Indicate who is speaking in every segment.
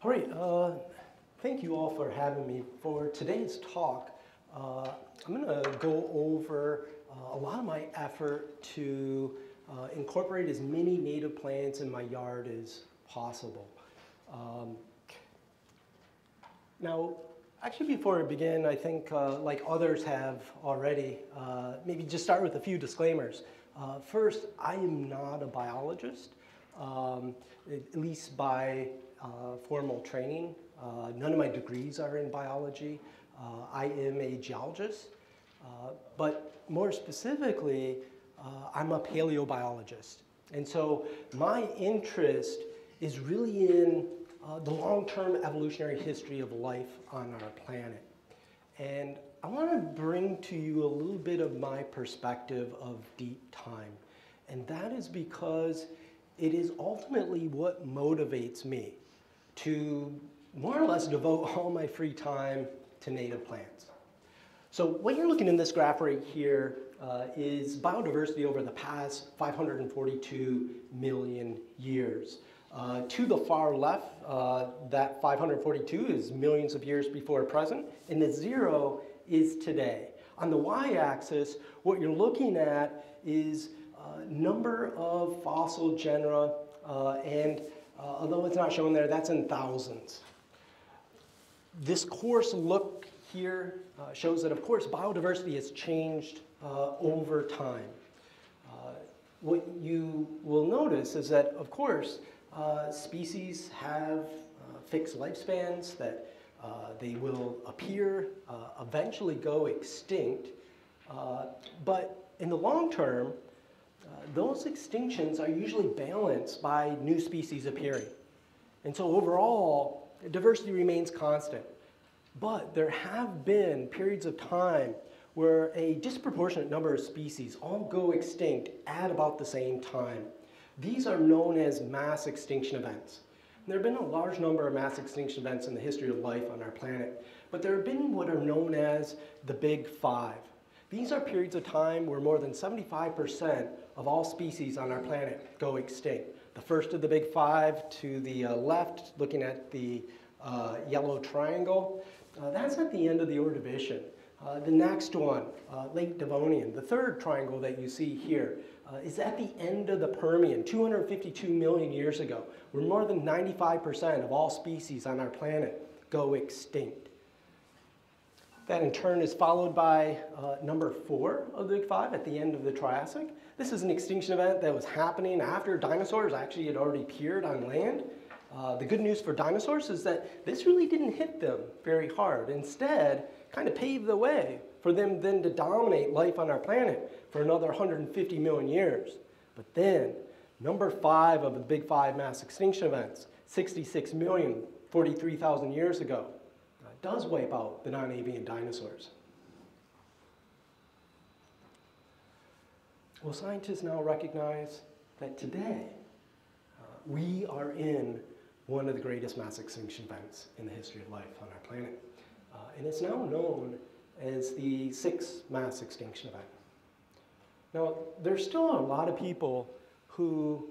Speaker 1: All right, thank you all for having me. For today's talk, I'm going to go over a lot of my effort to incorporate as many native plants in my yard as possible. Now, actually before I begin, I think like others have already, maybe just start with a few disclaimers. First, I am not a biologist, at least by formal training. None of my degrees are in biology. I am a geologist, but more specifically, I'm a paleobiologist. And so my interest is really in the long-term evolutionary history of life on our planet. And I want to bring to you a little bit of my perspective of deep time. And that is because it is ultimately what motivates me to more or less devote all my free time to native plants. So what you're looking in this graph right here is biodiversity over the past 542 million years. To the far left, that 542 is millions of years before present, and the 0 is today. On the y-axis, what you're looking at is number of fossil genera, and although it's not shown there, that's in thousands. This coarse look here shows that, of course, biodiversity has changed over time. What you will notice is that, of course, species have fixed lifespans, that they will appear, eventually go extinct, but in the long term, those extinctions are usually balanced by new species appearing. And so overall, diversity remains constant. But there have been periods of time where a disproportionate number of species all go extinct at about the same time. These are known as mass extinction events. There have been a large number of mass extinction events in the history of life on our planet, but there have been what are known as the Big Five. These are periods of time where more than 75% of all species on our planet go extinct. The first of the Big Five to the left, looking at the yellow triangle, that's at the end of the Ordovician. The next one, late Devonian, the third triangle that you see here, is at the end of the Permian, 252 million years ago, where more than 95% of all species on our planet go extinct. That in turn is followed by number 4 of the Big Five at the end of the Triassic. This is an extinction event that was happening after dinosaurs actually had already appeared on land. The good news for dinosaurs is that this really didn't hit them very hard. Instead, kind of paved the way for them then to dominate life on our planet for another 150 million years. But then, number 5 of the Big Five mass extinction events, 66 million, 43,000 years ago, does wipe out the non-avian dinosaurs. Well, scientists now recognize that today we are in one of the greatest mass extinction events in the history of life on our planet. And it's now known as the 6th mass extinction event. Now, there's still a lot of people who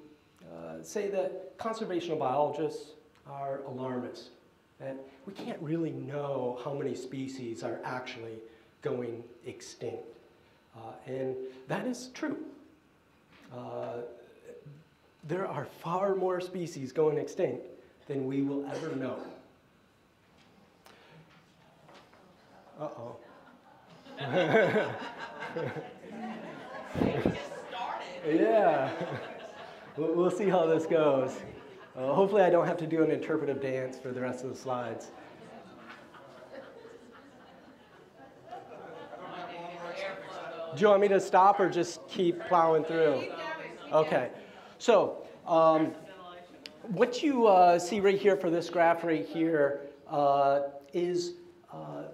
Speaker 1: say that conservational biologists are alarmists, that we can't really know how many species are actually going extinct. And that is true. There are far more species going extinct than we will ever know. Uh-oh. Yeah. We'll see how this goes. Hopefully I don't have to do an interpretive dance for the rest of the slides. Do you want me to stop or just keep plowing through? Okay. So what you see right here for this graph right here is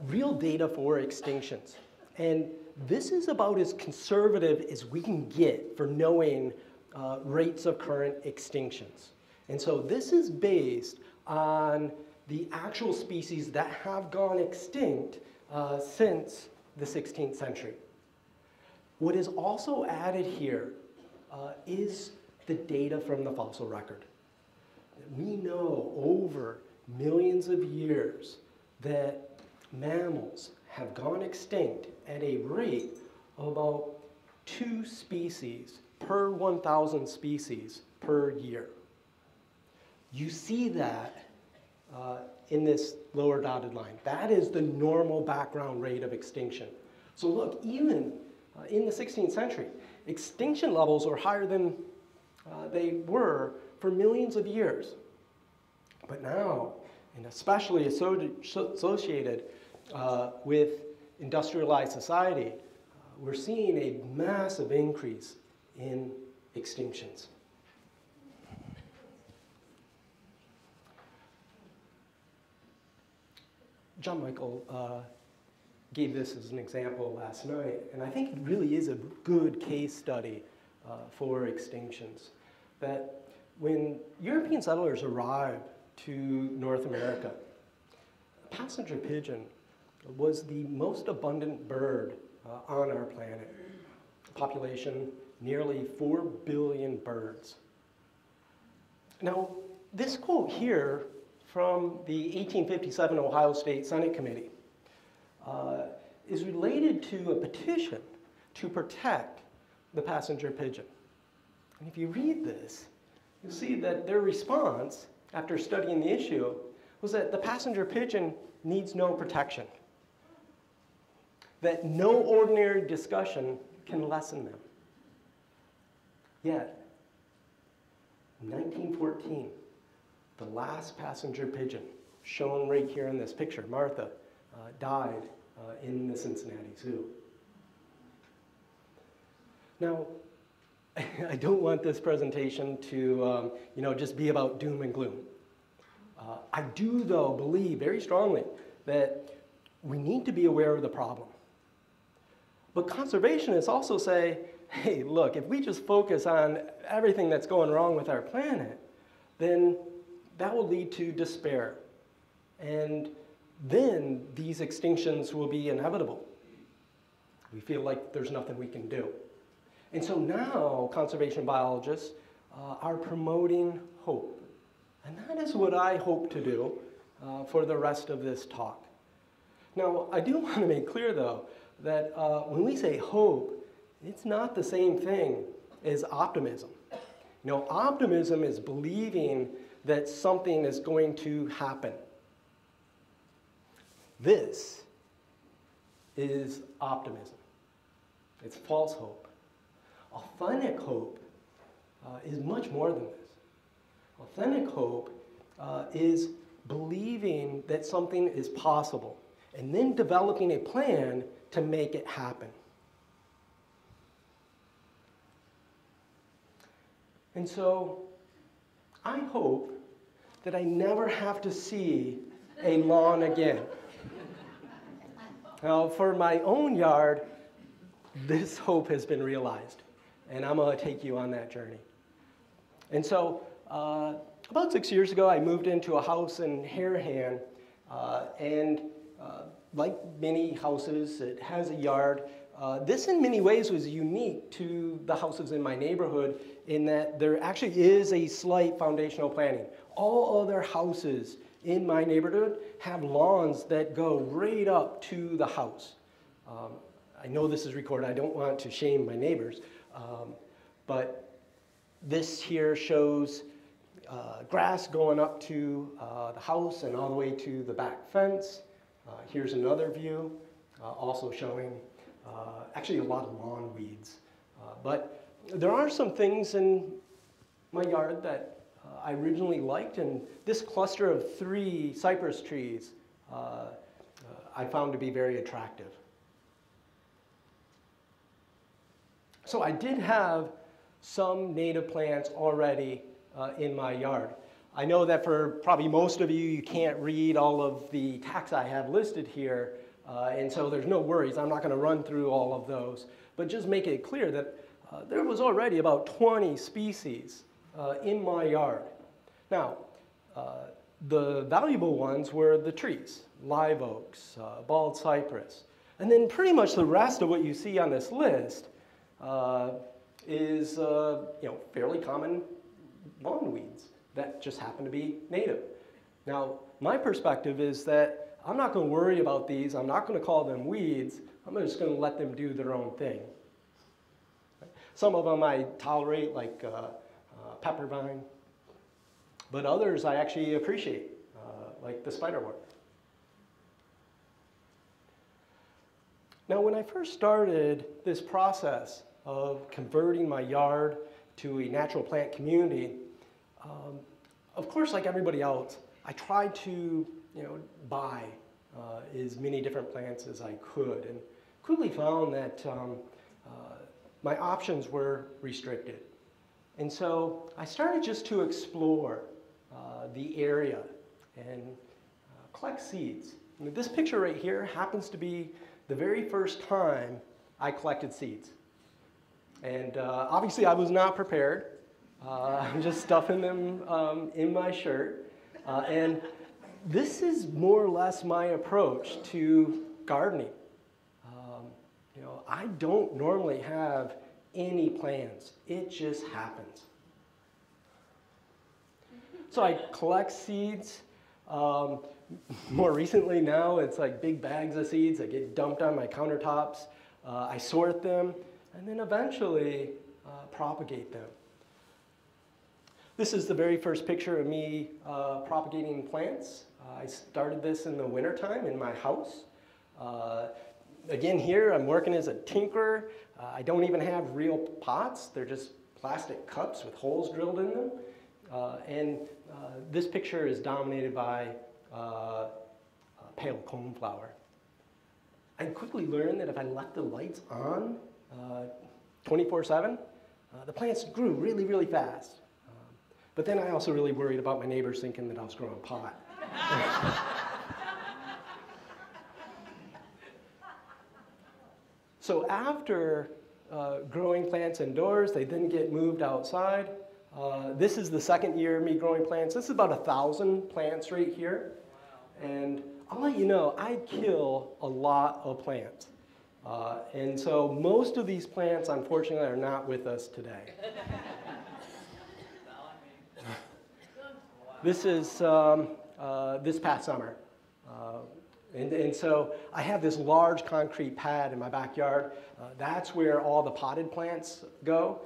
Speaker 1: real data for extinctions. And this is about as conservative as we can get for knowing rates of current extinctions. And so this is based on the actual species that have gone extinct since the 16th century. What is also added here is the data from the fossil record. We know over millions of years that mammals have gone extinct at a rate of about 2 species per 1,000 species per year. You see that in this lower dotted line. That is the normal background rate of extinction. So look, even in the 16th century, extinction levels are higher than they were for millions of years. But now, and especially associated with industrialized society, we're seeing a massive increase in extinctions. John Michael gave this as an example last night, and I think it really is a good case study for extinctions. That when European settlers arrived to North America, passenger pigeon was the most abundant bird on our planet. Population, nearly 4 billion birds. Now, this quote here from the 1857 Ohio State Senate Committee is related to a petition to protect the passenger pigeon. And if you read this, you'll see that their response, after studying the issue, was that the passenger pigeon needs no protection, that no ordinary discussion can lessen them. Yet, in 1914, the last passenger pigeon, shown right here in this picture, Martha, died in the Cincinnati Zoo. Now, I don't want this presentation to just be about doom and gloom. I do, though, believe very strongly that we need to be aware of the problem. But conservationists also say, hey, look, if we just focus on everything that's going wrong with our planet, then that will lead to despair. And then these extinctions will be inevitable. We feel like there's nothing we can do. And so now conservation biologists are promoting hope. And that is what I hope to do for the rest of this talk. Now, I do want to make clear, though, that when we say hope, it's not the same thing as optimism. You know, optimism is believing that something is going to happen. This is optimism. It's false hope. Authentic hope is much more than this. Authentic hope is believing that something is possible and then developing a plan to make it happen. And so I hope that I never have to see a lawn again. Now, for my own yard, this hope has been realized, and I'm going to take you on that journey. And so about 6 years ago, I moved into a house in Harahan, and like many houses, it has a yard. This in many ways was unique to the houses in my neighborhood in that there actually is a slight foundational planting. All other houses in my neighborhood have lawns that go right up to the house. I know this is recorded. I don't want to shame my neighbors, but this here shows grass going up to the house and all the way to the back fence. Here's another view, also showing actually a lot of lawn weeds. But there are some things in my yard that I originally liked, and this cluster of 3 cypress trees I found to be very attractive. So I did have some native plants already in my yard. I know that for probably most of you, you can't read all of the taxa I have listed here, and so there's no worries. I'm not going to run through all of those, but just make it clear that there was already about 20 species in my yard. Now, the valuable ones were the trees, live oaks, bald cypress, and then pretty much the rest of what you see on this list is fairly common lawn weeds that just happen to be native. Now, my perspective is that I'm not going to worry about these. I'm not going to call them weeds. I'm just going to let them do their own thing. Some of them I tolerate, like pepper vine, but others I actually appreciate, like the spiderwort. Now, when I first started this process of converting my yard to a natural plant community, of course, like everybody else, I tried to, buy as many different plants as I could, and quickly found that my options were restricted. And so I started just to explore the area and collect seeds. And this picture right here happens to be the very first time I collected seeds. And obviously I was not prepared. I'm just stuffing them in my shirt. And this is more or less my approach to gardening. I don't normally have any plans. It just happens. So I collect seeds. More recently now, it's like big bags of seeds that get dumped on my countertops. I sort them, and then eventually propagate them. This is the very first picture of me propagating plants. I started this in the wintertime in my house. Again, here I'm working as a tinkerer. I don't even have real pots. They're just plastic cups with holes drilled in them. And this picture is dominated by pale coneflower. I quickly learned that if I left the lights on 24/7, the plants grew really, really fast. But then I also really worried about my neighbors thinking that I was growing pot. So after growing plants indoors, they then get moved outside. This is the second year of me growing plants. This is about 1,000 plants right here. And I'll let you know, I kill a lot of plants. And so most of these plants, unfortunately, are not with us today. This is this past summer. And so I have this large concrete pad in my backyard. That's where all the potted plants go.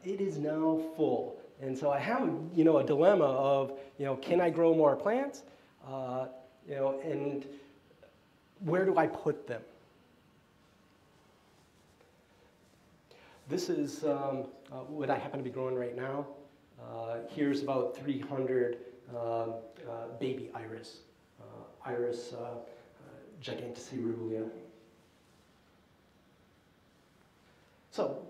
Speaker 1: It is now full. And so I have, a dilemma of, can I grow more plants? And where do I put them? This is what I happen to be growing right now. Here's about 300 baby iris. Iris giganticeruleum. So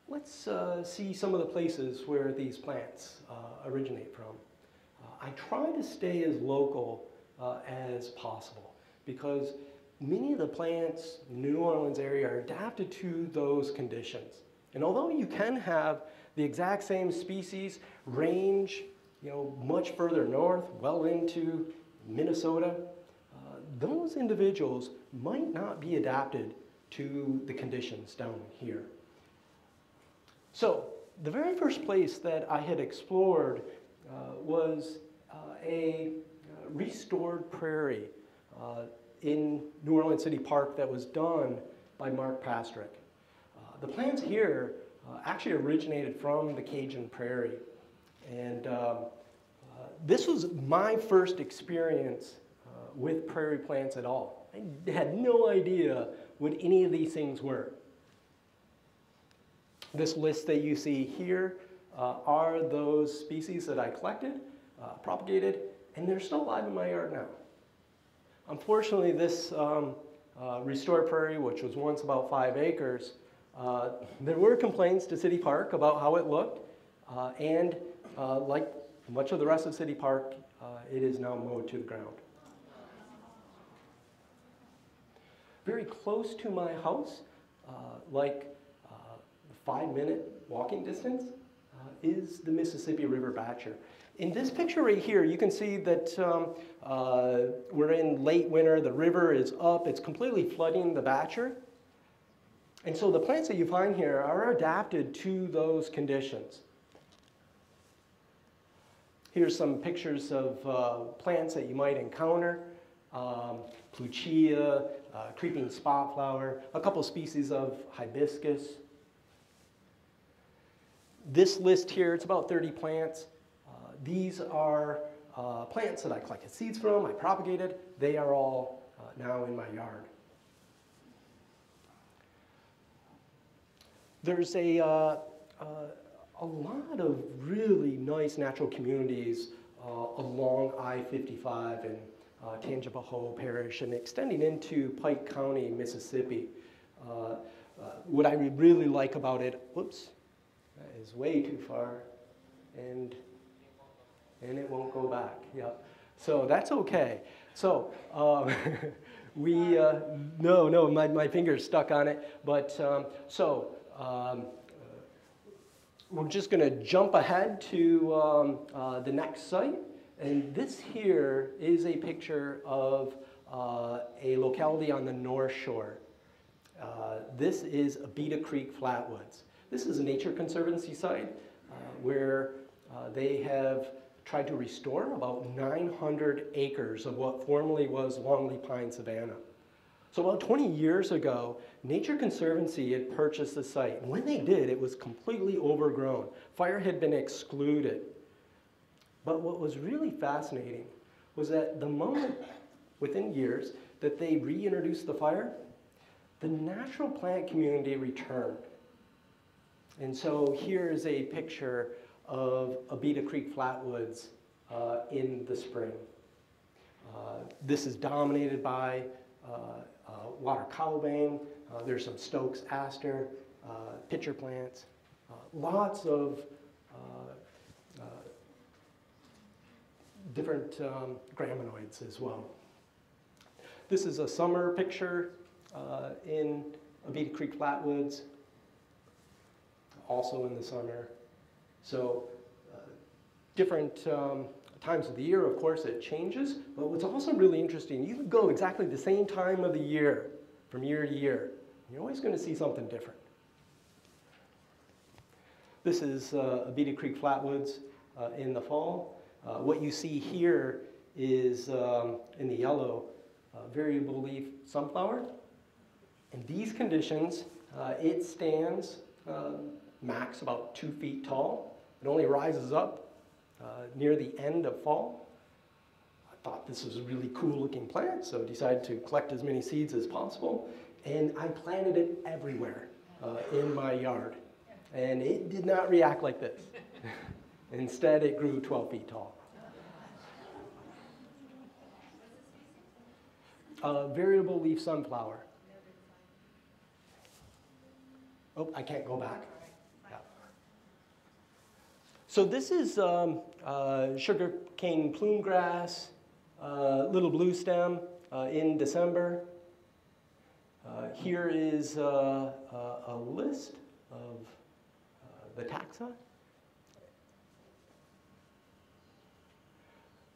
Speaker 1: let's see some of the places where these plants originate from. I try to stay as local as possible because many of the plants in the New Orleans area are adapted to those conditions. And although you can have the exact same species range, much further north, well into Minnesota, those individuals might not be adapted to the conditions down here. So the very first place that I had explored was a restored prairie in New Orleans City Park that was done by Mark Pastrick. The plants here actually originated from the Cajun prairie. And this was my first experience with prairie plants at all. I had no idea what any of these things were. This list that you see here are those species that I collected, propagated, and they're still alive in my yard now. Unfortunately, this restored prairie, which was once about 5 acres, there were complaints to City Park about how it looked, and like much of the rest of City Park, it is now mowed to the ground. Very close to my house, like 5-minute walking distance, is the Mississippi River Batcher. In this picture right here, you can see that we're in late winter, the river is up, it's completely flooding the Batcher. And so the plants that you find here are adapted to those conditions. Here's some pictures of plants that you might encounter. Pluchia, creeping spot flower, a couple species of hibiscus. This list here, it's about 30 plants. These are plants that I collected seeds from, I propagated. They are all now in my yard. There's a lot of really nice natural communities along I-55 and Tangipahoa Parish and extending into Pike County, Mississippi. What I really like about it, whoops, that is way too far, and it won't go back, yeah. So that's okay. So my finger's stuck on it, but we're just gonna jump ahead to the next site. And this here is a picture of a locality on the North Shore. This is Abita Creek Flatwoods. This is a nature conservancy site where they have tried to restore about 900 acres of what formerly was longleaf pine savanna. So about 20 years ago, Nature Conservancy had purchased the site. And when they did, it was completely overgrown. Fire had been excluded. But what was really fascinating was that the moment, within years, that they reintroduced the fire, the natural plant community returned. And so here is a picture of Abita Creek Flatwoods in the spring. This is dominated by water cowbane. There's some Stokes aster, pitcher plants, lots of different graminoids as well. This is a summer picture in Abita Creek Flatwoods, also in the summer. So different times of the year, of course, it changes, but what's also really interesting, you can go exactly the same time of the year, from year to year. You're always going to see something different. This is Abita Creek Flatwoods in the fall. What you see here is, in the yellow, variable leaf sunflower. In these conditions, it stands max about 2 feet tall. It only rises up near the end of fall. I thought this was a really cool looking plant, so decided to collect as many seeds as possible. And I planted it everywhere in my yard. And it did not react like this. Instead, it grew 12 feet tall. Variable leaf sunflower. Oh, I can't go back. Yeah. So this is sugarcane plume grass, little blue stem in December. Here is a list of the taxa.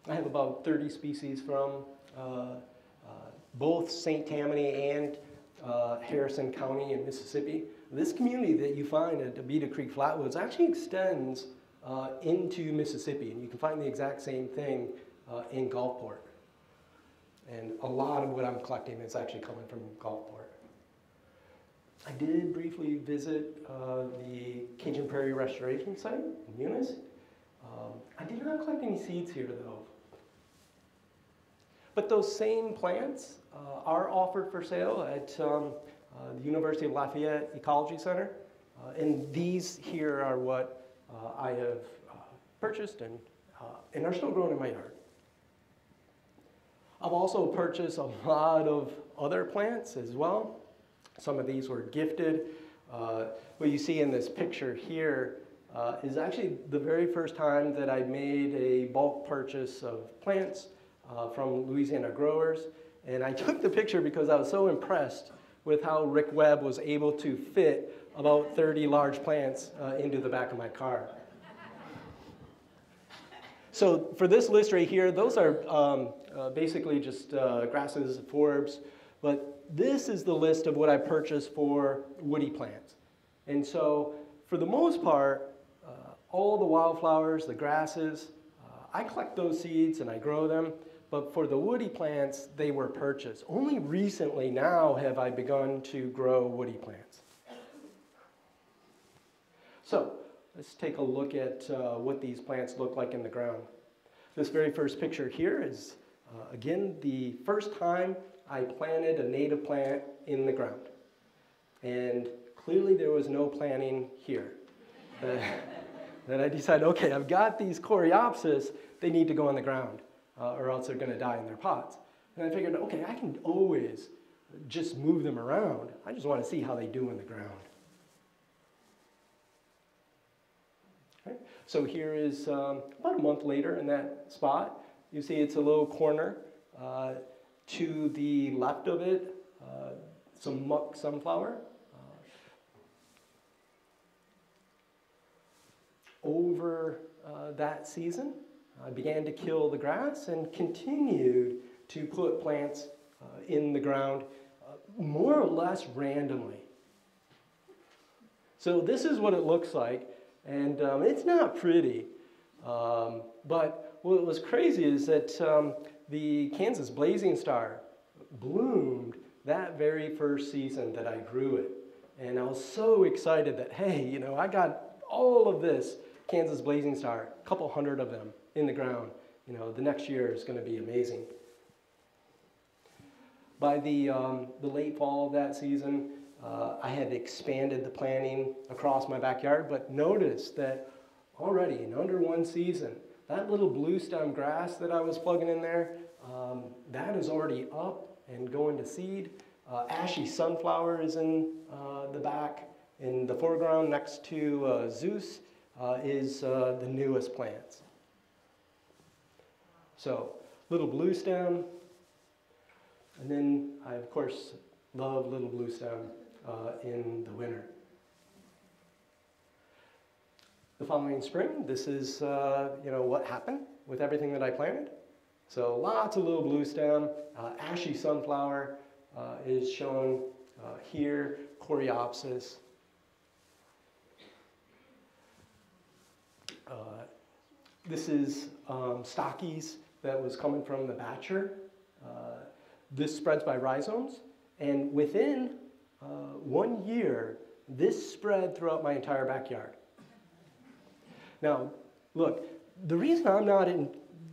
Speaker 1: I have about 30 species from both St. Tammany and Harrison County in Mississippi. This community that you find at Abita Creek Flatwoods actually extends into Mississippi, and you can find the exact same thing in Gulfport. And a lot of what I'm collecting is actually coming from Gulfport. I did briefly visit the Cajun Prairie Restoration Site in Eunice. I did not collect any seeds here though. But those same plants are offered for sale at the University of Lafayette Ecology Center. And these here are what I have purchased and are still growing in my yard. I've also purchased a lot of other plants as well. Some of these were gifted. What you see in this picture here is actually the very first time that I made a bulk purchase of plants from Louisiana growers. And I took the picture because I was so impressed with how Rick Webb was able to fit about 30 large plants into the back of my car. So for this list right here, those are basically just grasses, forbs, but this is the list of what I purchased for woody plants. And so for the most part, all the wildflowers, the grasses, I collect those seeds and I grow them, but for the woody plants, they were purchased. Only recently now have I begun to grow woody plants. So let's take a look at what these plants look like in the ground. This very first picture here is, again, the first time I planted a native plant in the ground. And clearly there was no planting here. Then I decided, okay, I've got these coreopsis, they need to go on the ground, or else they're going to die in their pots. And I figured, okay, I can always just move them around. I just want to see how they do in the ground. Okay. So here is about a month later in that spot. You see it's a little corner. To the left of it, some muck sunflower. Over that season, I began to kill the grass and continued to put plants in the ground more or less randomly. So this is what it looks like, and it's not pretty. But what was crazy is that the Kansas blazing star bloomed that very first season that I grew it. And I was so excited that, hey, you know, I got all of this Kansas blazing star, a couple hundred of them in the ground. You know, the next year is going to be amazing. By the late fall of that season, I had expanded the planting across my backyard, but noticed that already in under one season, that little blue stem grass that I was plugging in there, that is already up and going to seed. Ashy sunflower is in the back. In the foreground next to Zeus is the newest plants. So, little blue stem, and then I of course love little blue stem in the winter. The following spring, this is you know, what happened with everything that I planted. So lots of little blue stem, ashy sunflower is shown here, coreopsis. This is stockies that was coming from the batcher. This spreads by rhizomes, and within 1 year, this spread throughout my entire backyard. Now, look, the reason I'm not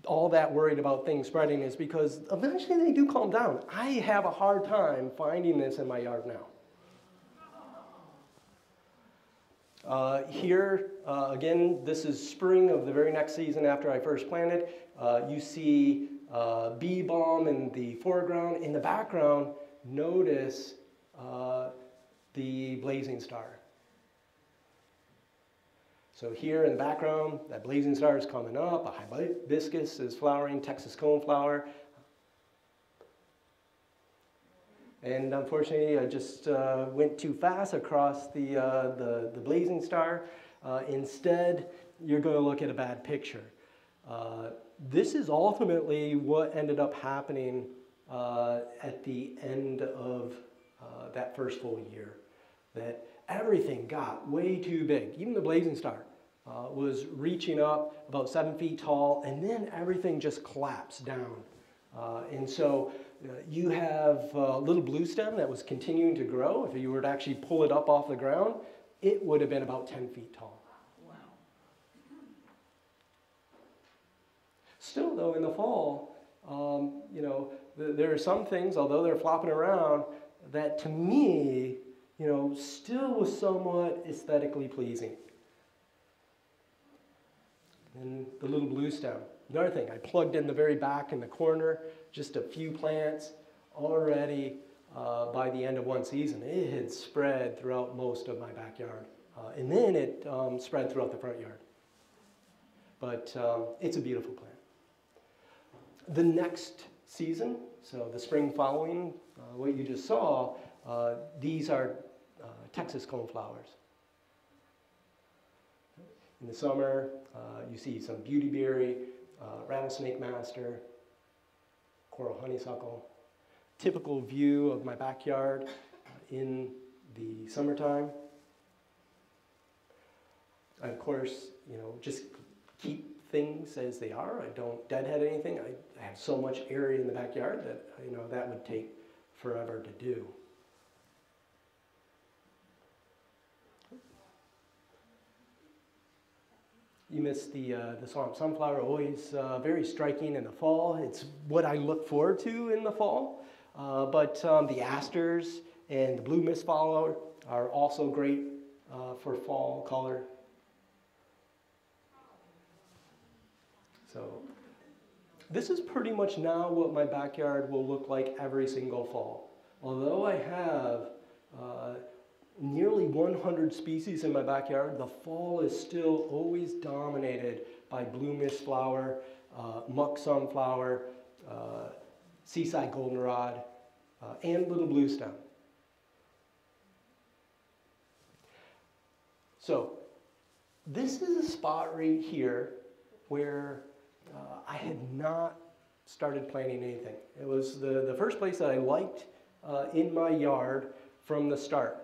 Speaker 1: all that worried about things spreading is because eventually they do calm down. I have a hard time finding this in my yard now. Here, again, this is spring of the very next season after I first planted. You see bee balm in the foreground. In the background, notice the blazing star. So here in the background, that blazing star is coming up. A hibiscus is flowering, Texas coneflower. And unfortunately, I just went too fast across the blazing star. Instead, you're going to look at a bad picture. This is ultimately what ended up happening at the end of that first full year. That everything got way too big. Even the blazing star was reaching up about 7 feet tall, and then everything just collapsed down. And so you have a little blue stem that was continuing to grow. If you were to actually pull it up off the ground, it would have been about 10 feet tall. Wow. Still, though, in the fall, you know, there are some things, although they're flopping around, that to me, you know, still was somewhat aesthetically pleasing. And the little blue stem. Another thing, I plugged in the very back in the corner, just a few plants. Already, by the end of one season, it had spread throughout most of my backyard. And then it spread throughout the front yard. But it's a beautiful plant. The next season, so the spring following, what you just saw, these are Texas coneflowers. In the summer, you see some beautyberry, rattlesnake master, coral honeysuckle. Typical view of my backyard in the summertime. And of course, you know, just keep things as they are. I don't deadhead anything. I have so much area in the backyard that, that would take forever to do. You missed the swamp sunflower, always very striking in the fall. It's what I look forward to in the fall. But the asters and the blue mist flower are also great for fall color. So this is pretty much now what my backyard will look like every single fall. Although I have nearly 100 species in my backyard, the fall is still always dominated by blue mist flower, muck sunflower, seaside goldenrod, and little blue stem. So this is a spot right here where I had not started planting anything. It was the first place that I liked in my yard from the start.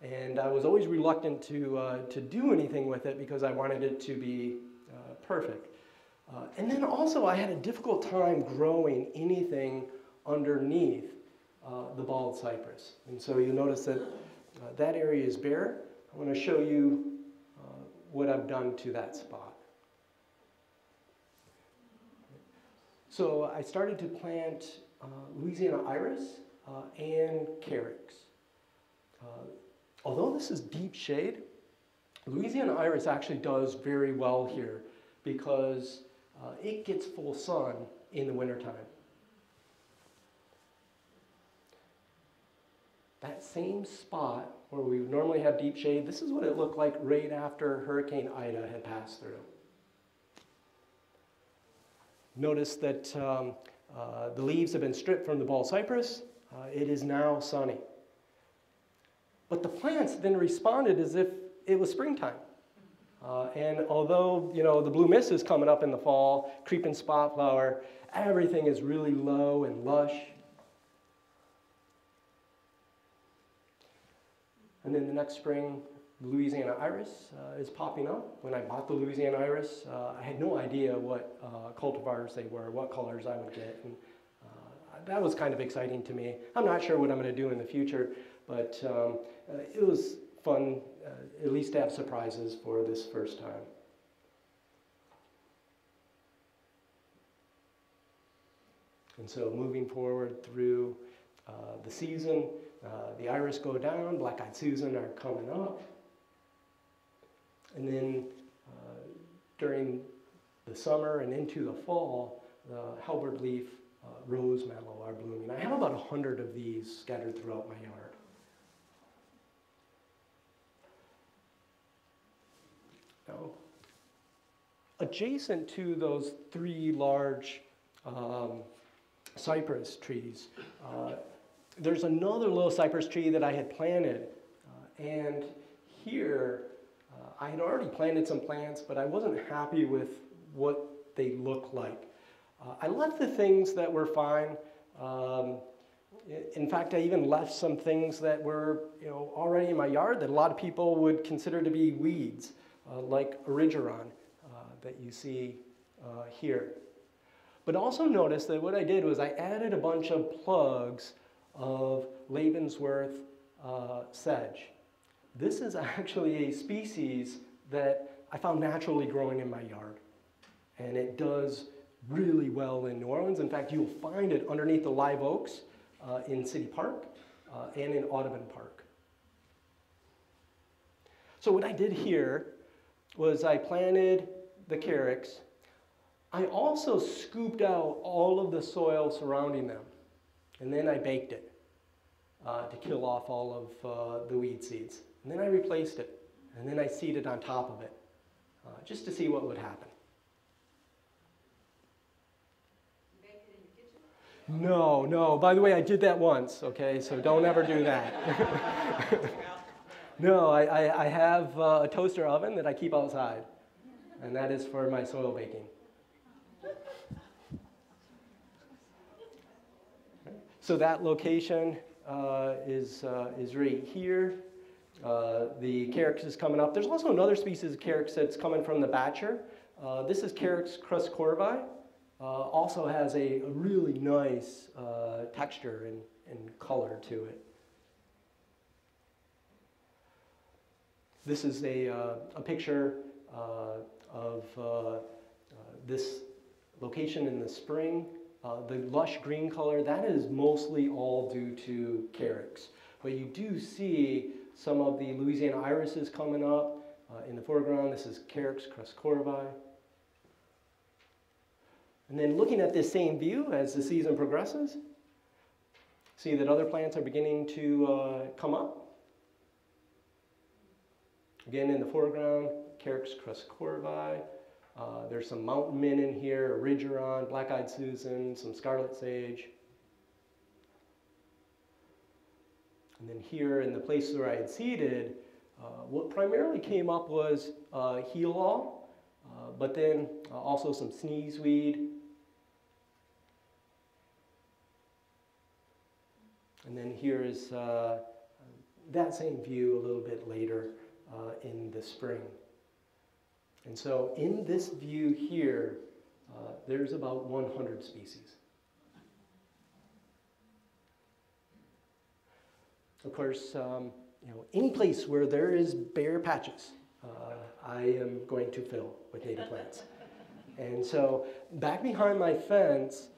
Speaker 1: And I was always reluctant to do anything with it because I wanted it to be perfect. And then also I had a difficult time growing anything underneath the bald cypress. And so you'll notice that that area is bare. I'm going to show you what I've done to that spot. So I started to plant Louisiana iris and carex. Although this is deep shade, Louisiana iris actually does very well here because it gets full sun in the wintertime. That same spot where we normally have deep shade, this is what it looked like right after Hurricane Ida had passed through. Notice that the leaves have been stripped from the bald cypress. It is now sunny. But the plants then responded as if it was springtime. And although, the blue mist is coming up in the fall, creeping spot flower, everything is really low and lush. And then the next spring, the Louisiana iris is popping up. When I bought the Louisiana iris, I had no idea what cultivars they were, what colors I would get. And that was kind of exciting to me. I'm not sure what I'm going to do in the future, but it was fun at least to have surprises for this first time. And so moving forward through the season, the iris go down, black-eyed Susan are coming up. And then during the summer and into the fall, the halberd leaf rose mallow are blooming. I have about 100 of these scattered throughout my yard. Now, adjacent to those three large cypress trees, there's another little cypress tree that I had planted. And here, I had already planted some plants, but I wasn't happy with what they looked like. I left the things that were fine. In fact, I even left some things that were already in my yard that a lot of people would consider to be weeds, like erigeron that you see here. But also notice that what I did was I added a bunch of plugs of Lavensworth sedge. This is actually a species that I found naturally growing in my yard. And it does really well in New Orleans. In fact, you'll find it underneath the live oaks in City Park and in Audubon Park. So what I did here was I planted the carex. I also scooped out all of the soil surrounding them. And then I baked it to kill off all of the weed seeds. And then I replaced it. And then I seeded on top of it just to see what would happen.
Speaker 2: You baked it in your kitchen?
Speaker 1: No. By the way, I did that once, okay? So don't ever do that. No, I have a toaster oven that I keep outside. And that is for my soil baking. So that location is right here. The carex is coming up. There's also another species of carex that's coming from the Batcher This is Carex crustcorvi. Also has a really nice texture and color to it. This is a picture of this location in the spring. The lush green color, that is mostly all due to Carex. But you do see some of the Louisiana irises coming up in the foreground. This is Carex crustcorvi. And then looking at this same view as the season progresses, see that other plants are beginning to come up. Again, in the foreground, Carex crustcorvi. There's some mountain mint in here, Ridgeron, black-eyed Susan, some scarlet sage. And then here in the place where I had seeded, what primarily came up was heelall, but then also some sneezeweed. And then here is that same view a little bit later in the spring. And so in this view here, there's about 100 species. Of course, any place where there is bare patches, I am going to fill with native plants. And so back behind my fence,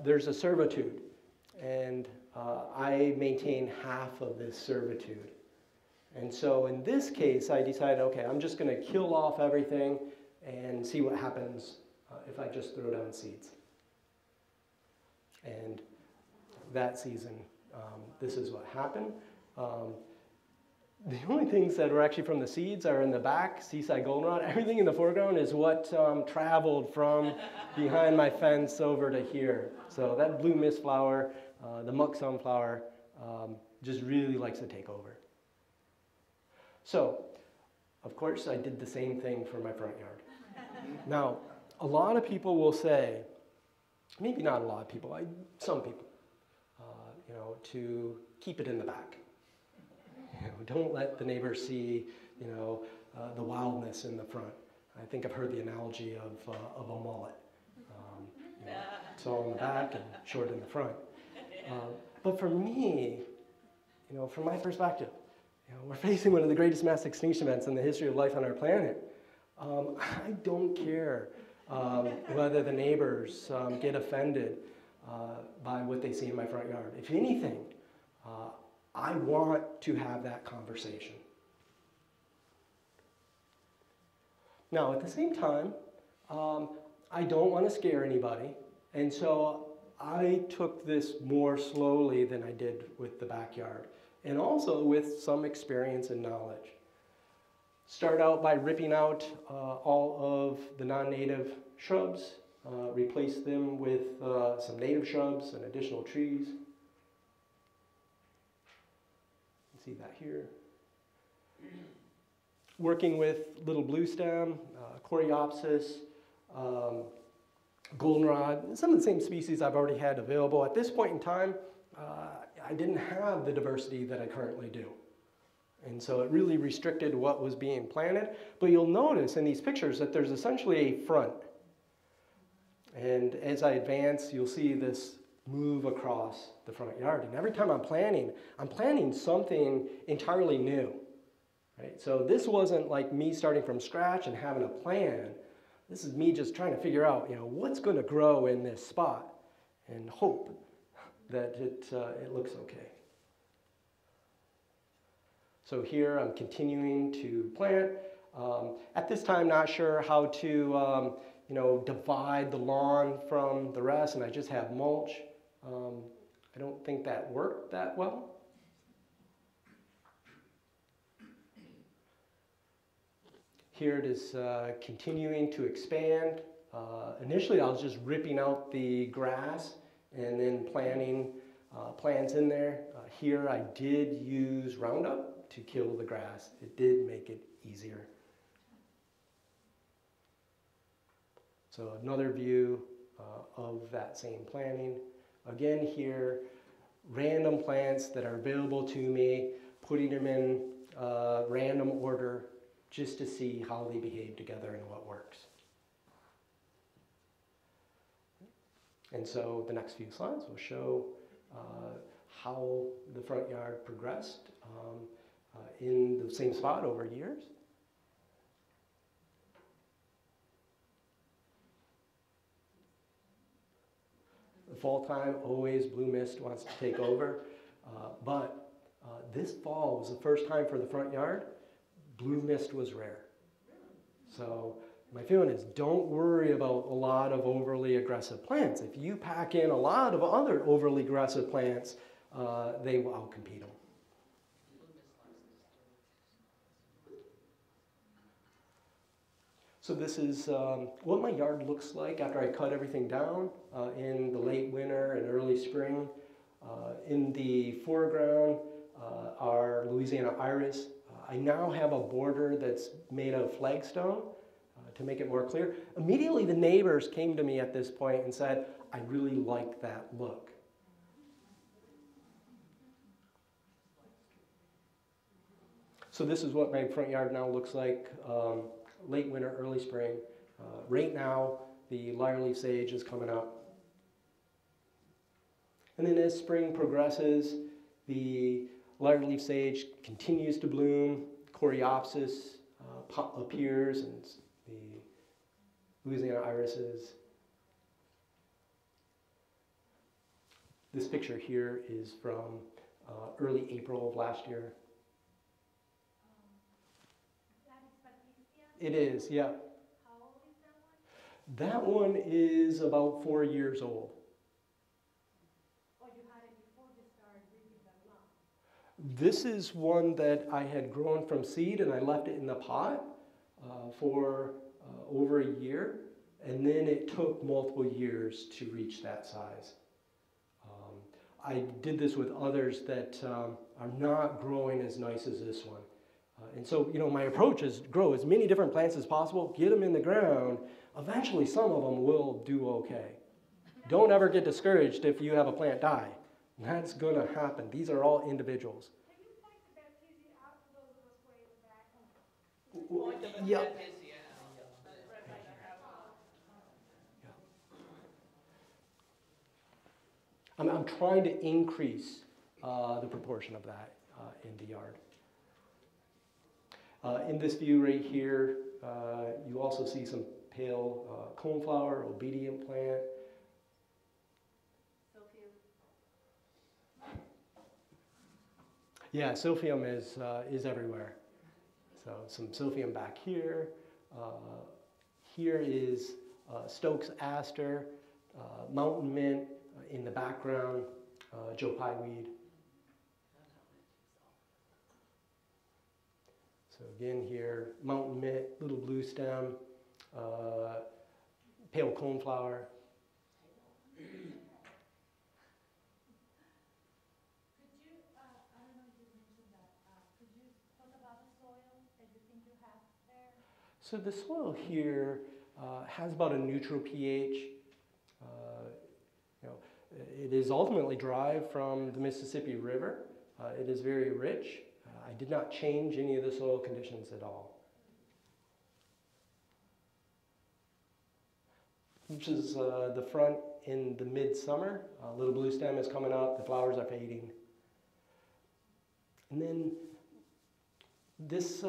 Speaker 1: there's a servitude, and I maintain half of this servitude. And so in this case, I decided, okay, I'm just going to kill off everything and see what happens if I just throw down seeds. And that season, this is what happened. The only things that were actually from the seeds are in the back, seaside goldenrod. Everything in the foreground is what traveled from behind my fence over to here. So that blue mist flower, the muck sunflower, just really likes to take over. So, of course, I did the same thing for my front yard. Now, a lot of people will say, maybe not a lot of people, some people, to keep it in the back. Don't let the neighbors see, the wildness in the front. I think I've heard the analogy of a mullet. It's all in the back and short in the front. But for me, from my perspective, we're facing one of the greatest mass extinction events in the history of life on our planet. I don't care whether the neighbors get offended by what they see in my front yard. If anything, I want to have that conversation. Now, at the same time, I don't want to scare anybody, and so I took this more slowly than I did with the backyard, and also with some experience and knowledge. Start out by ripping out all of the non-native shrubs, replace them with some native shrubs and additional trees. You see that here. Working with little blue stem, Coreopsis, goldenrod, some of the same species I've already had available. At this point in time, I didn't have the diversity that I currently do. And so it really restricted what was being planted. But you'll notice in these pictures that there's essentially a front. And as I advance, you'll see this move across the front yard. And every time I'm planting something entirely new. Right? So this wasn't like me starting from scratch and having a plan. This is me just trying to figure out, what's going to grow in this spot and hope that it looks okay. So here I'm continuing to plant. At this time, not sure how to divide the lawn from the rest, and I just have mulch. I don't think that worked that well. Here it is continuing to expand. Initially, I was just ripping out the grass and then planting plants in there. Here I did use Roundup to kill the grass. It did make it easier. So another view of that same planting. Again here, random plants that are available to me, putting them in random order just to see how they behave together and what works. And so the next few slides will show how the front yard progressed in the same spot over years. The fall time, always blue mist wants to take over, but this fall was the first time for the front yard, blue mist was rare. So my feeling is don't worry about a lot of overly aggressive plants. If you pack in a lot of other overly aggressive plants, they will outcompete them. So this is what my yard looks like after I cut everything down in the late winter and early spring. In the foreground are Louisiana iris. I now have a border that's made of flagstone to make it more clear. Immediately the neighbors came to me at this point and said, I really like that look. So this is what my front yard now looks like, late winter, early spring. Right now, the lyre-leaf sage is coming up. And then as spring progresses, the lyre-leaf sage continues to bloom, coreopsis appears, and the Louisiana irises. This picture here is from early April of last year. It is, yeah.
Speaker 2: How old is that one?
Speaker 1: That one is about 4 years old.
Speaker 2: Oh, you had it before you started reaping them long.
Speaker 1: This is one that I had grown from seed and I left it in the pot for over a year. And then it took multiple years to reach that size. I did this with others that are not growing as nice as this one. And so, you know, my approach is grow as many different plants as possible, get them in the ground. Eventually, some of them will do okay. Don't ever get discouraged if you have a plant die. That's going to happen. These are all individuals.
Speaker 2: Can you point the baptisia out for those of us way in the back?
Speaker 3: Point the
Speaker 1: Yep.
Speaker 3: baptisia out.
Speaker 1: I'm trying to increase the proportion of that in the yard. In this view right here, you also see some pale coneflower, obedient plant. Yeah, silphium is everywhere. So some silphium back here. Here is Stokes aster, mountain mint in the background, Joe Pye weed. So again here, mountain mint, little blue stem, pale coneflower.
Speaker 2: Could you, I don't know if you mentioned that, could you talk about the soil that you think you have there?
Speaker 1: So the soil here has about a neutral pH. You know, it is ultimately derived from the Mississippi River. It is very rich. I did not change any of the soil conditions at all. This is the front in the midsummer. Little blue stem is coming up, the flowers are fading. And then this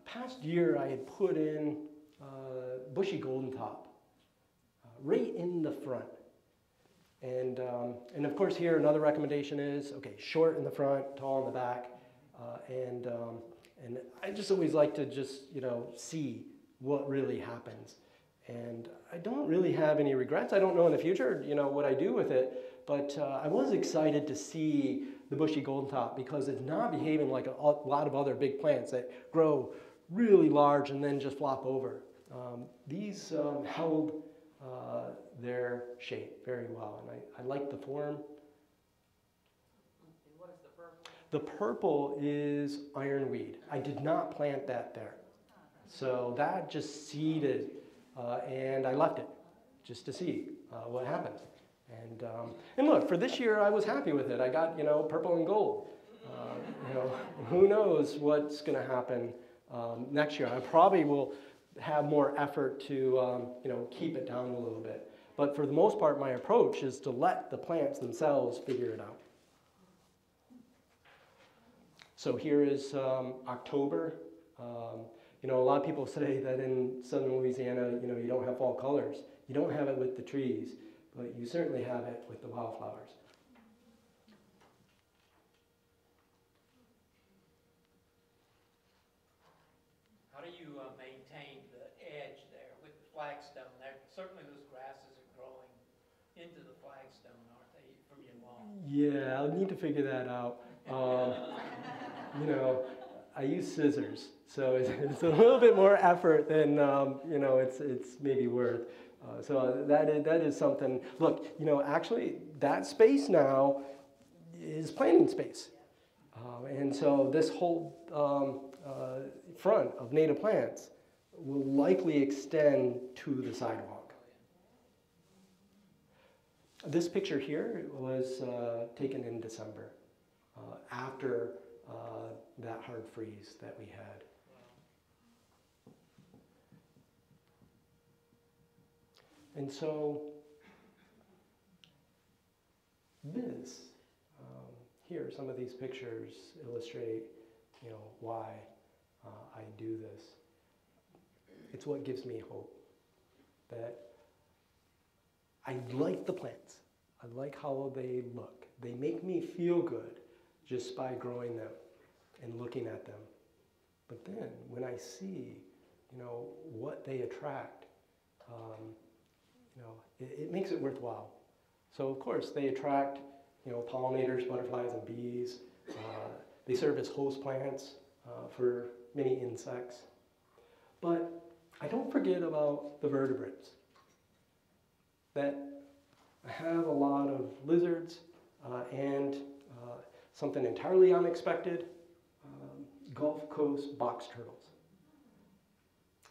Speaker 1: past year I had put in bushy golden top right in the front. And of course here another recommendation is, okay, short in the front, tall in the back. And I just always like to just, you know, see what really happens. And I don't really have any regrets. I don't know in the future, you know, what I do with it. But I was excited to see the bushy golden top because it's not behaving like a lot of other big plants that grow really large and then just flop over. These held their shape very well, and I like the form.
Speaker 3: And what is the purple?
Speaker 1: The purple is ironweed. I did not plant that there. So that just seeded, and I left it just to see what happened. And look, for this year, I was happy with it. I got, you know, purple and gold. You know, who knows what's going to happen next year. I probably will have more effort to, you know, keep it down a little bit. But for the most part, my approach is to let the plants themselves figure it out. So here is October. You know, a lot of people say that in southern Louisiana, you know, you don't have fall colors. You don't have it with the trees, but you certainly have it with the wildflowers.
Speaker 3: How do you maintain the edge there with the flagstone? There, certainly those grasses are growing into the flagstone, aren't they, from your lawn?
Speaker 1: Yeah, I'll need to figure that out. You know, I use scissors, so it's a little bit more effort than you know it's maybe worth. So that is something. Look, you know, actually that space now is planting space, and so this whole front of native plants will likely extend to the sidewalk. This picture here was taken in December, after that hard freeze that we had. And so this, here, some of these pictures illustrate, you know, why I do this. It's what gives me hope, that I like the plants. I like how they look. They make me feel good just by growing them and looking at them. But then when I see, you know, what they attract, you know, it makes it worthwhile. So of course they attract, you know, pollinators, butterflies and bees. They serve as host plants for many insects. But I don't forget about the vertebrates. That I have a lot of lizards and something entirely unexpected, Gulf Coast box turtles.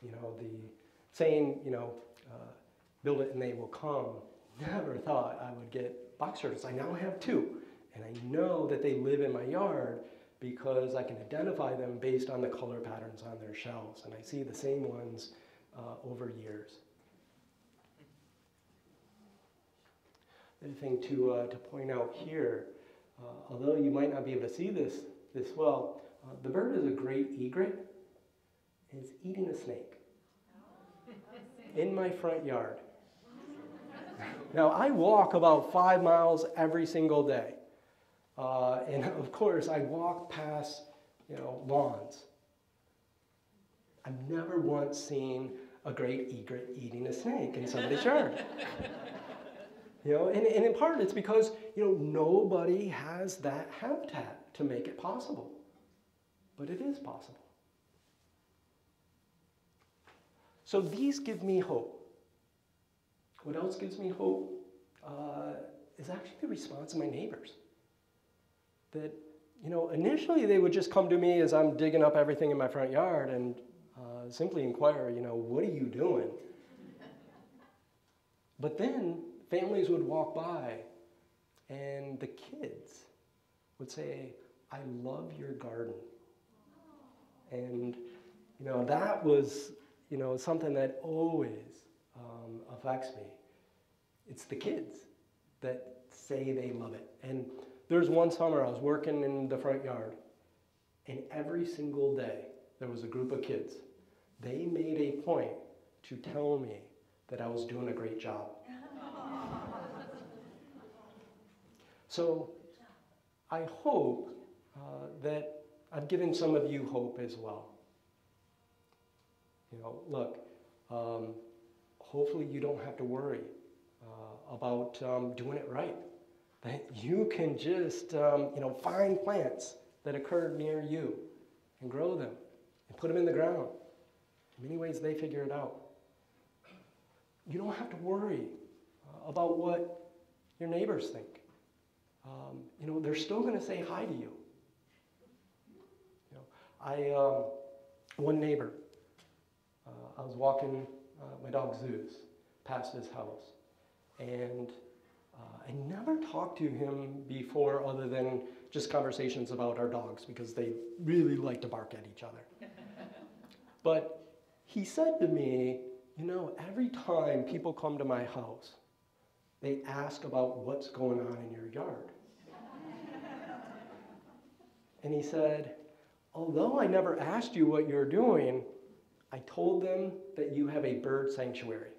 Speaker 1: You know, the saying, you know, build it and they will come. Never thought I would get box turtles. I now have two, and I know that they live in my yard because I can identify them based on the color patterns on their shells, and I see the same ones over years. The other thing to point out here, although you might not be able to see this well, the bird is a great egret, and it's eating a snake in my front yard. Now, I walk about 5 miles every single day. And of course, I walk past, you know, lawns. I've never once seen a great egret eating a snake in somebody's yard. You know, and in part it's because, you know, nobody has that habitat to make it possible. But it is possible. So these give me hope. What else gives me hope is actually the response of my neighbors. That, you know, initially they would just come to me as I'm digging up everything in my front yard and simply inquire, you know, what are you doing? But then families would walk by and the kids would say, I love your garden. And, you know, that was, you know, something that always affects me. It's the kids that say they love it. And there's one summer I was working in the front yard, and every single day there was a group of kids. They made a point to tell me that I was doing a great job. So I hope that I've given some of you hope as well. You know, look, hopefully you don't have to worry about doing it right. That you can just, you know, find plants that occurred near you and grow them and put them in the ground. In many ways, they figure it out. You don't have to worry about what your neighbors think. You know, they're still going to say hi to you. You know, one neighbor, I was walking my dog Zeus past his house, and I never talked to him before other than just conversations about our dogs because they really like to bark at each other. But he said to me, you know, every time people come to my house, They ask about what's going on in your yard. And he said, although I never asked you what you're doing, I told them that you have a bird sanctuary.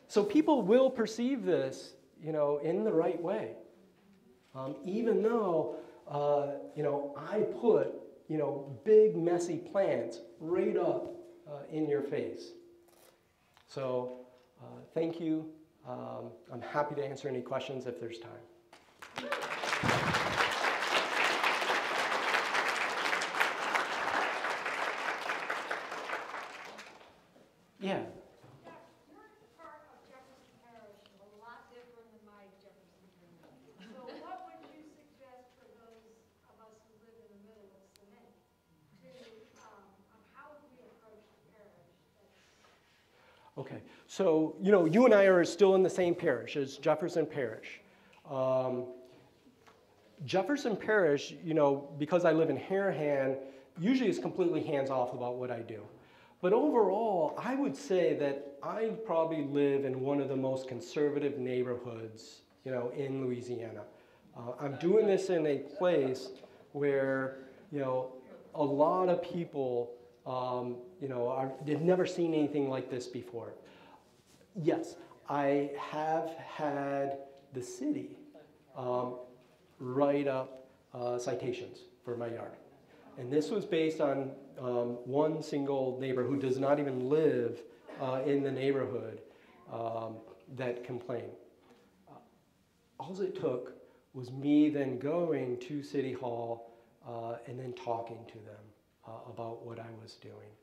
Speaker 1: So people will perceive this, in the right way. Even though, I put, big messy plants right up in your face. So thank you. I'm happy to answer any questions if there's time. Yeah.
Speaker 2: Your part of Jefferson Parish is a lot different than my Jefferson Parish. So what would you suggest for those of us who live in the middle of cement on how would we approach the parish?
Speaker 1: Okay, so you and I are still in the same parish as Jefferson Parish. Jefferson Parish, because I live in Harahan, usually is completely hands-off about what I do. But overall, I would say that I probably live in one of the most conservative neighborhoods, in Louisiana. I'm doing this in a place where, a lot of people, they've never seen anything like this before. Yes, I have had the city write up citations for my yard. And this was based on one single neighbor who does not even live in the neighborhood that complained. All it took was me then going to City Hall and then talking to them about what I was doing.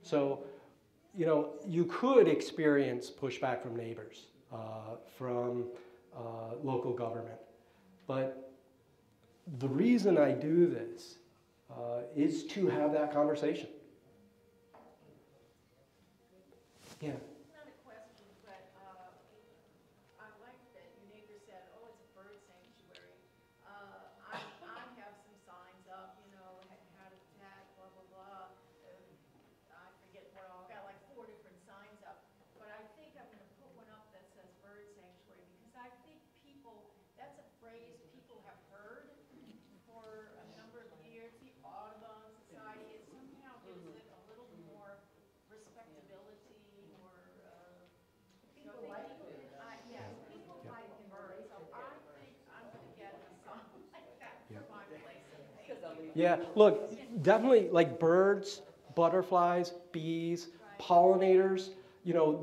Speaker 1: So, you could experience pushback from neighbors, from local government, but the reason I do this is to have that conversation. Yeah.
Speaker 4: Not a question, but I like that your neighbor said, oh, it's a bird sanctuary. I have some signs up, had attack, blah, blah, blah. I forget what all, got like 4 different signs up. But I think I'm going to put one up that says bird sanctuary because I think that's a phrase people have heard for a number of years. The Audubon Society, it somehow gives it a little more respectability or people like birds. So I think I'm going to get a song like that for my place.
Speaker 1: Yeah, look, definitely like birds, butterflies, bees, pollinators,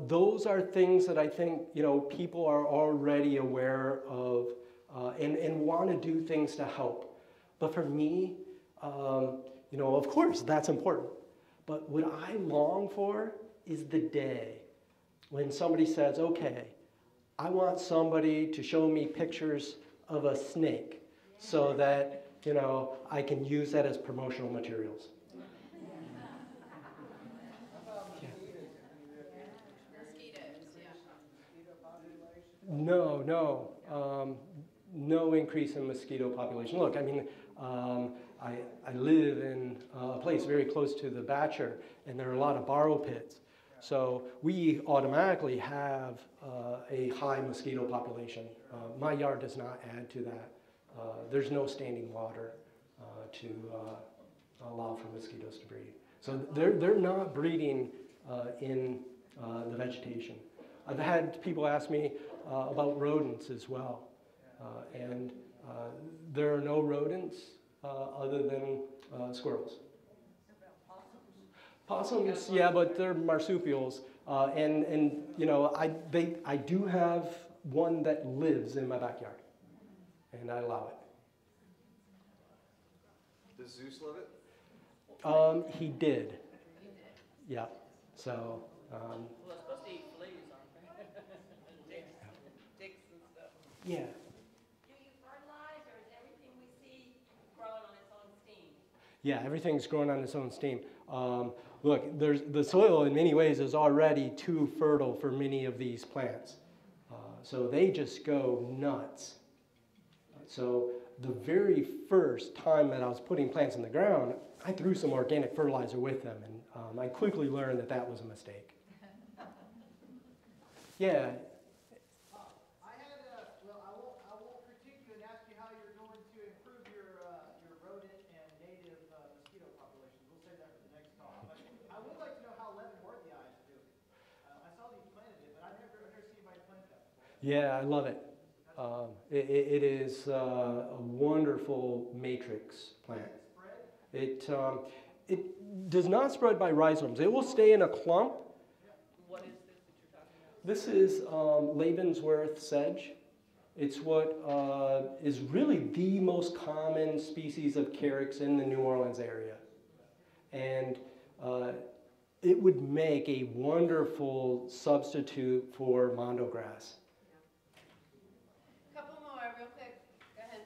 Speaker 1: those are things that I think, people are already aware of and want to do things to help. But for me, of course, that's important. But what I long for is the day when somebody says, okay, I want somebody to show me pictures of a snake so that, I can use that as promotional materials. No, no increase in mosquito population. Look, I mean, I live in a place very close to the Batcher, and there are a lot of borrow pits. So we automatically have a high mosquito population. My yard does not add to that. There's no standing water to allow for mosquitoes to breed. So they're not breeding in the vegetation. I've had people ask me about rodents as well. And there are no rodents other than squirrels. Possums, yeah, but they're marsupials. And I do have one that lives in my backyard. And I allow it.
Speaker 5: Does Zeus love it?
Speaker 1: He did. Yeah. So.
Speaker 6: Well, it's supposed to eat fleas, aren't they? Ticks and stuff.
Speaker 1: Yeah.
Speaker 4: Do you fertilize, or is everything we see growing on its own steam?
Speaker 1: Yeah, everything's growing on its own steam. Look, the soil in many ways is already too fertile for many of these plants. So they just go nuts. So the very first time that I was putting plants in the ground, I threw some organic fertilizer with them, and I quickly learned that that was a mistake. Yeah.
Speaker 7: I had, well, I won't critique you and ask you how you're going to improve your rodent and native mosquito populations. We'll save that for the next talk. But I would like to know how Leavenworthy eyes are doing. I saw that you planted it, but I've never seen anybody plant that before.
Speaker 1: Yeah, I love it. It is a wonderful matrix plant. It does not spread by rhizomes. It will stay in a clump.
Speaker 6: What is this that you're talking about?
Speaker 1: This is Leavenworth sedge. It's what is really the most common species of carex in the New Orleans area. And it would make a wonderful substitute for mondo grass.
Speaker 4: Couple more, real quick. Go ahead.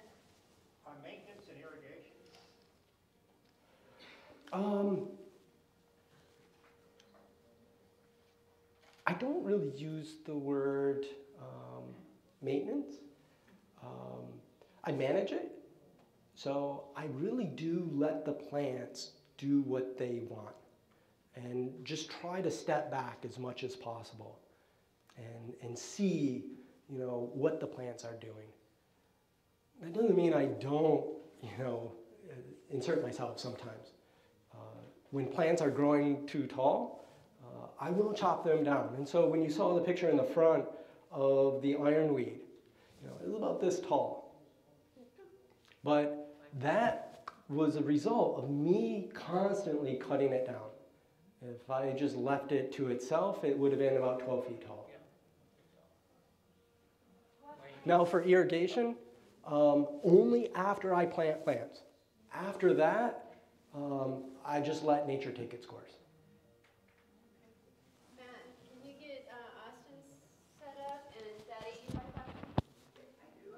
Speaker 7: On maintenance and irrigation?
Speaker 1: I don't really use the word maintenance. I manage it, so I really do let the plants do what they want and just try to step back as much as possible and see, you know, what the plants are doing. That doesn't mean I don't, you know, insert myself sometimes. When plants are growing too tall, I will chop them down. And so when you saw the picture in the front of the ironweed, you know, it was about this tall. But that was a result of me constantly cutting it down. If I just left it to itself, it would have been about 12 feet tall. Now for irrigation, only after I plant plants. After that, I just let nature take its course.
Speaker 4: Matt, can you get Austin set up and Daddy, you have a question?
Speaker 7: I do.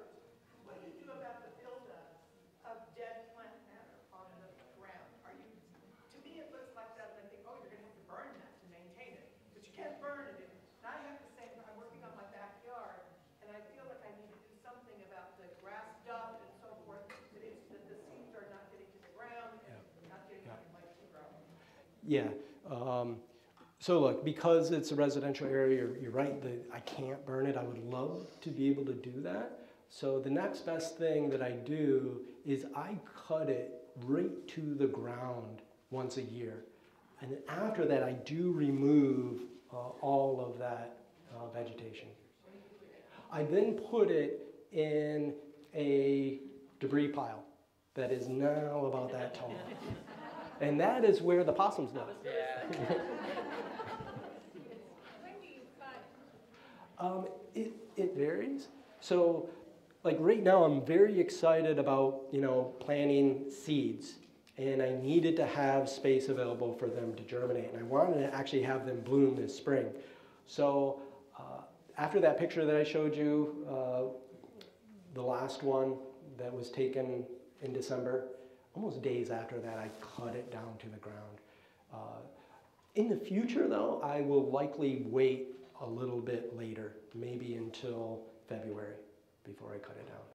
Speaker 7: What do you do about the buildup of dead plant matter on the ground? To me, it looks like that, and I think, oh, you're going to have to burn that to maintain it. But you can't burn it. And I have the same, I'm working on my backyard, and I feel like I need to do something about the grass duct and so forth, that the seeds are not getting to the ground and not getting to the light to grow.
Speaker 1: Yeah. So look, because it's a residential area, you're right, I can't burn it. I would love to be able to do that. So the next best thing that I do is I cut it right to the ground once a year. And then after that, I do remove all of that vegetation. I then put it in a debris pile that is now about that tall. And that is where the possums live.
Speaker 6: Yeah.
Speaker 4: When do you cut?
Speaker 1: It varies. So, like right now, I'm very excited about, you know, planting seeds. And I needed to have space available for them to germinate. And I wanted to actually have them bloom this spring. So, after that picture that I showed you, the last one that was taken in December, almost days after that, I cut it down to the ground. In the future, though, I will likely wait a little bit later, maybe until February, before I cut it down.